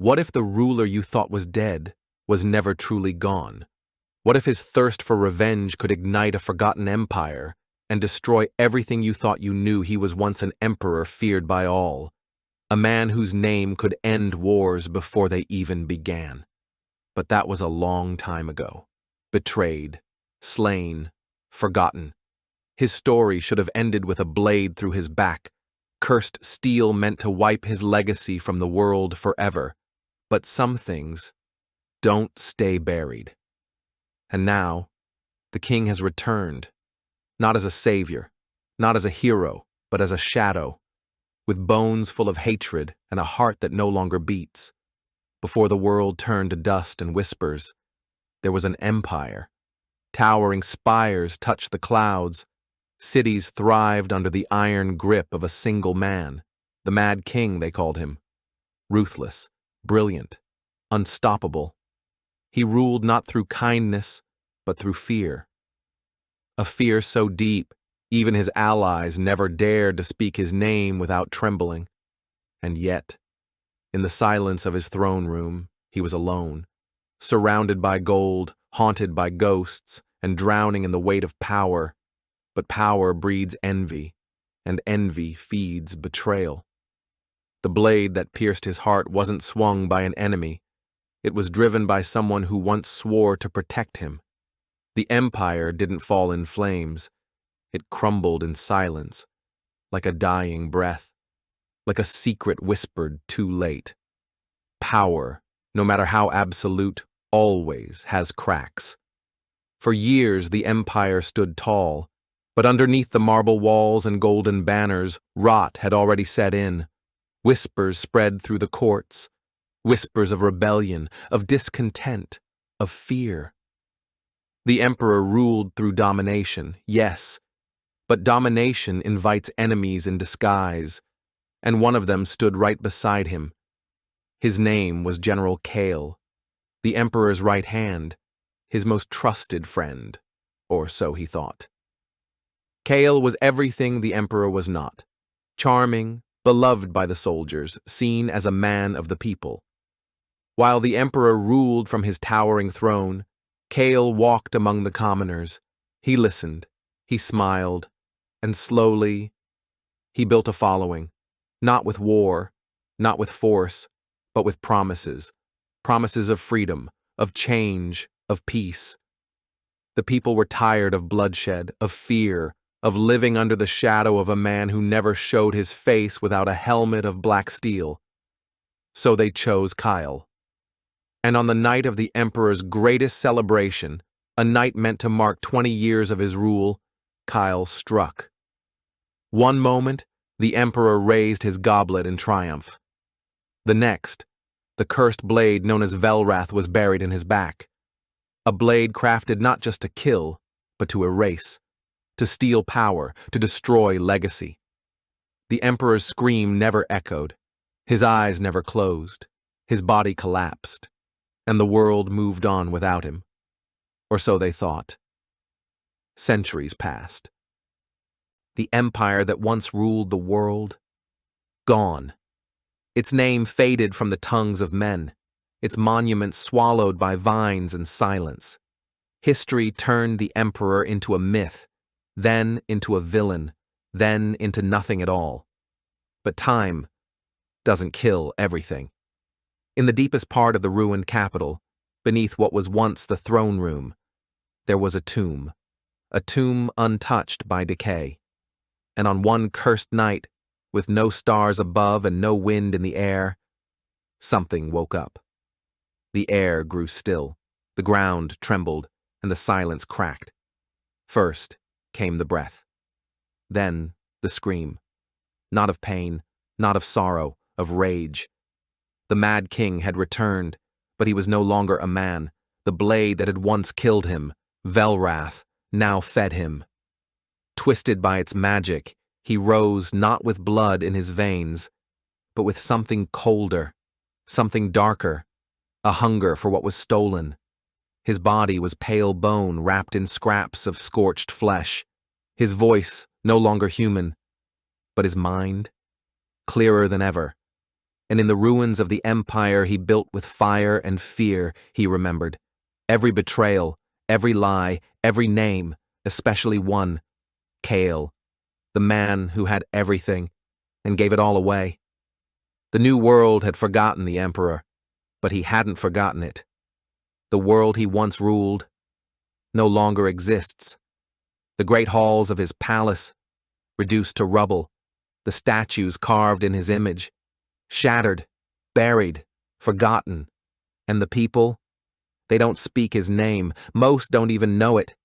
What if the ruler you thought was dead was never truly gone? What if his thirst for revenge could ignite a forgotten empire and destroy everything you thought you knew? He was once an emperor feared by all, a man whose name could end wars before they even began. But that was a long time ago. Betrayed, slain, forgotten. His story should have ended with a blade through his back, cursed steel meant to wipe his legacy from the world forever. But some things don't stay buried. And now, the king has returned, not as a savior, not as a hero, but as a shadow, with bones full of hatred and a heart that no longer beats. Before the world turned to dust and whispers, there was an empire. Towering spires touched the clouds. Cities thrived under the iron grip of a single man. The Mad King, they called him. Ruthless, brilliant, unstoppable. He ruled not through kindness, but through fear. A fear so deep, even his allies never dared to speak his name without trembling. And yet, in the silence of his throne room, he was alone, surrounded by gold, haunted by ghosts, and drowning in the weight of power. But power breeds envy, and envy feeds betrayal. The blade that pierced his heart wasn't swung by an enemy. It was driven by someone who once swore to protect him. The empire didn't fall in flames. It crumbled in silence, like a dying breath, like a secret whispered too late. Power, no matter how absolute, always has cracks. For years the empire stood tall, but underneath the marble walls and golden banners, rot had already set in. Whispers spread through the courts, whispers of rebellion, of discontent, of fear. The emperor ruled through domination, yes, but domination invites enemies in disguise, and one of them stood right beside him. His name was General Kale, the emperor's right hand, his most trusted friend, or so he thought. Kale was everything the emperor was not: charming, beloved by the soldiers, seen as a man of the people. While the emperor ruled from his towering throne, Kale walked among the commoners. He listened, he smiled, and slowly he built a following, not with war, not with force, but with promises. Promises of freedom, of change, of peace. The people were tired of bloodshed, of fear, of living under the shadow of a man who never showed his face without a helmet of black steel. So they chose Kyle. And on the night of the emperor's greatest celebration, a night meant to mark 20 years of his rule, Kyle struck. One moment, the emperor raised his goblet in triumph. The next, the cursed blade known as Velrath was buried in his back. A blade crafted not just to kill, but to erase, to steal power, to destroy legacy. The emperor's scream never echoed, his eyes never closed, his body collapsed, and the world moved on without him. Or so they thought. Centuries passed. The empire that once ruled the world, gone. Its name faded from the tongues of men, its monument swallowed by vines and silence. History turned the emperor into a myth, then into a villain, then into nothing at all. But time doesn't kill everything. In the deepest part of the ruined capital, beneath what was once the throne room, there was a tomb untouched by decay. And on one cursed night, with no stars above and no wind in the air, something woke up. The air grew still, the ground trembled, and the silence cracked. First came the breath. Then the scream. Not of pain, not of sorrow, of rage. The Mad King had returned, but he was no longer a man. The blade that had once killed him, Velrath, now fed him. Twisted by its magic, he rose not with blood in his veins, but with something colder, something darker, a hunger for what was stolen. His body was pale bone wrapped in scraps of scorched flesh, his voice no longer human, but his mind, clearer than ever, And in the ruins of the empire he built with fire and fear, he remembered. Every betrayal, every lie, every name, especially one, Kale, the man who had everything and gave it all away. The new world had forgotten the emperor, but he hadn't forgotten it. The world he once ruled no longer exists. The great halls of his palace, reduced to rubble, the statues carved in his image, shattered, buried, forgotten. And the people? They don't speak his name. Most don't even know it.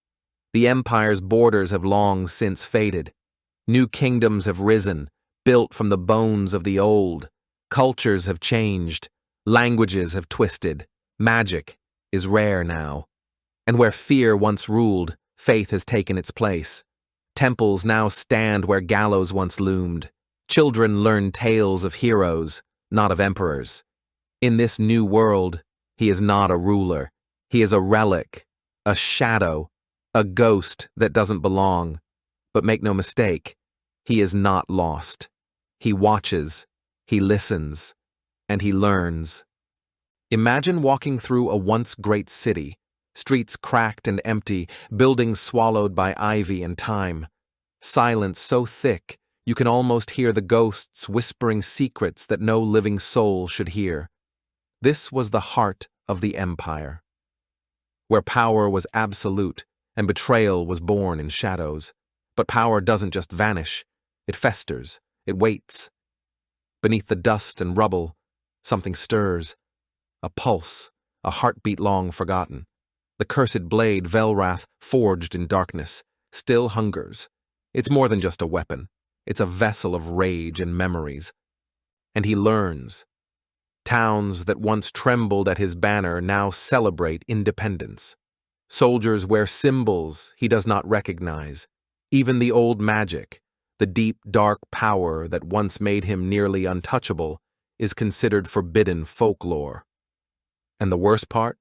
The empire's borders have long since faded. New kingdoms have risen, built from the bones of the old. Cultures have changed. Languages have twisted. Magic is rare now. And where fear once ruled, faith has taken its place. Temples now stand where gallows once loomed. Children learn tales of heroes, not of emperors. In this new world, he is not a ruler. He is a relic, a shadow, a ghost that doesn't belong. But make no mistake, he is not lost. He watches, he listens, and he learns. Imagine walking through a once great city, streets cracked and empty, buildings swallowed by ivy and time. Silence so thick, you can almost hear the ghosts whispering secrets that no living soul should hear. This was the heart of the empire, where power was absolute and betrayal was born in shadows. But power doesn't just vanish, it festers, it waits. Beneath the dust and rubble, something stirs. A pulse, a heartbeat long forgotten. The cursed blade Velrath, forged in darkness, still hungers. It's more than just a weapon. It's a vessel of rage and memories. And he learns. Towns that once trembled at his banner now celebrate independence. Soldiers wear symbols he does not recognize. Even the old magic, the deep, dark power that once made him nearly untouchable, is considered forbidden folklore. And the worst part?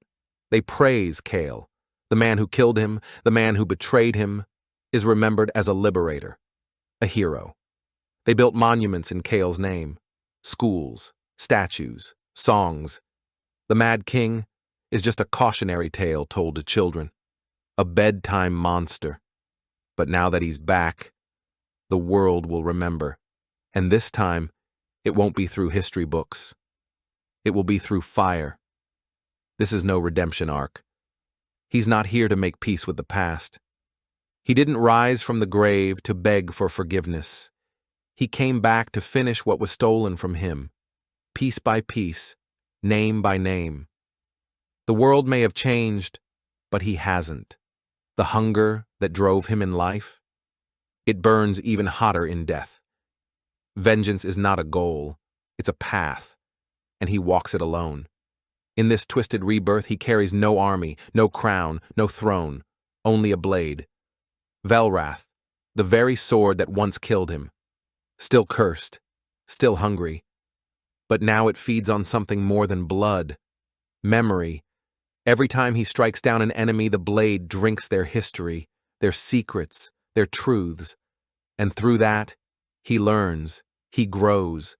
They praise Kale. The man who killed him, the man who betrayed him, is remembered as a liberator, a hero. They built monuments in Kale's name, schools, statues, songs. The Mad King is just a cautionary tale told to children, a bedtime monster. But now that he's back, the world will remember. And this time, it won't be through history books. It will be through fire. This is no redemption arc. He's not here to make peace with the past. He didn't rise from the grave to beg for forgiveness. He came back to finish what was stolen from him, piece by piece, name by name. The world may have changed, but he hasn't. The hunger that drove him in life, it burns even hotter in death. Vengeance is not a goal, it's a path, and he walks it alone. In this twisted rebirth, he carries no army, no crown, no throne, only a blade. Velrath, the very sword that once killed him. Still cursed, still hungry. But now it feeds on something more than blood. Memory. Every time he strikes down an enemy, the blade drinks their history, their secrets, their truths. And through that, he learns, he grows.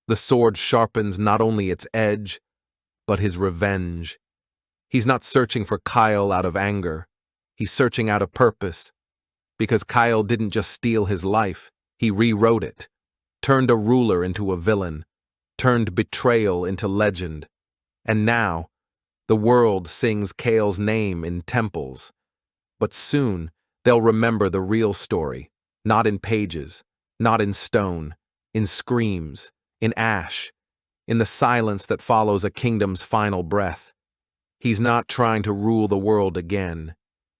The sword sharpens not only its edge, but his revenge. He's not searching for Kyle out of anger. He's searching out of purpose. Because Kyle didn't just steal his life, he rewrote it, turned a ruler into a villain, turned betrayal into legend. And now, the world sings Kale's name in temples. But soon, they'll remember the real story, not in pages, not in stone, in screams, in ash, in the silence that follows a kingdom's final breath. He's not trying to rule the world again.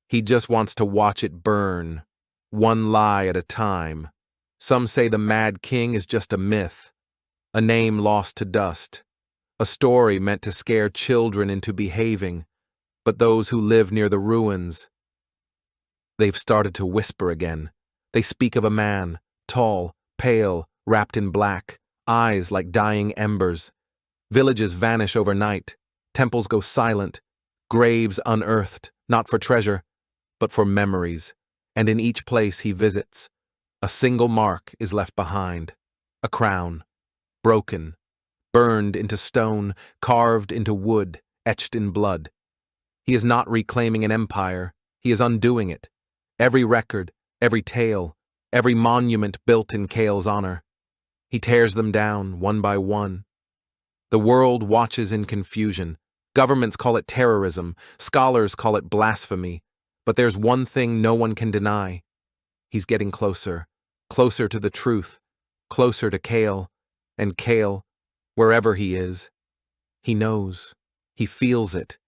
He just wants to watch it burn, one lie at a time. Some say the Mad King is just a myth, a name lost to dust, a story meant to scare children into behaving. But those who live near the ruins, they've started to whisper again. They speak of a man, tall, pale, wrapped in black, eyes like dying embers. Villages vanish overnight, temples go silent, graves unearthed, not for treasure, but for memories. And in each place he visits, a single mark is left behind, a crown, broken, burned into stone, carved into wood, etched in blood. He is not reclaiming an empire, he is undoing it. Every record, every tale, every monument built in Kale's honor. He tears them down, one by one. The world watches in confusion. Governments call it terrorism, scholars call it blasphemy, but there's one thing no one can deny. He's getting closer, closer to the truth, closer to Kale, and Kale, wherever he is, he knows, he feels it,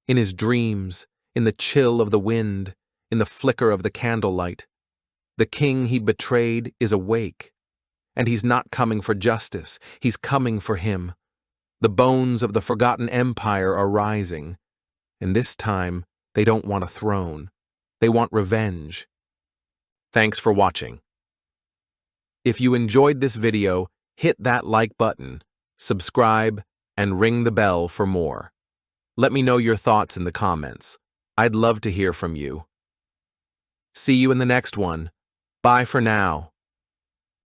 in his dreams, in the chill of the wind, in the flicker of the candlelight. The king he betrayed is awake, and he's not coming for justice, he's coming for him. The bones of the forgotten empire are rising, and this time they don't want a throne, they want revenge. Thanks for watching. If you enjoyed this video, hit that like button, subscribe, and ring the bell for more. Let me know your thoughts in the comments. I'd love to hear from you. See you in the next one. Bye for now.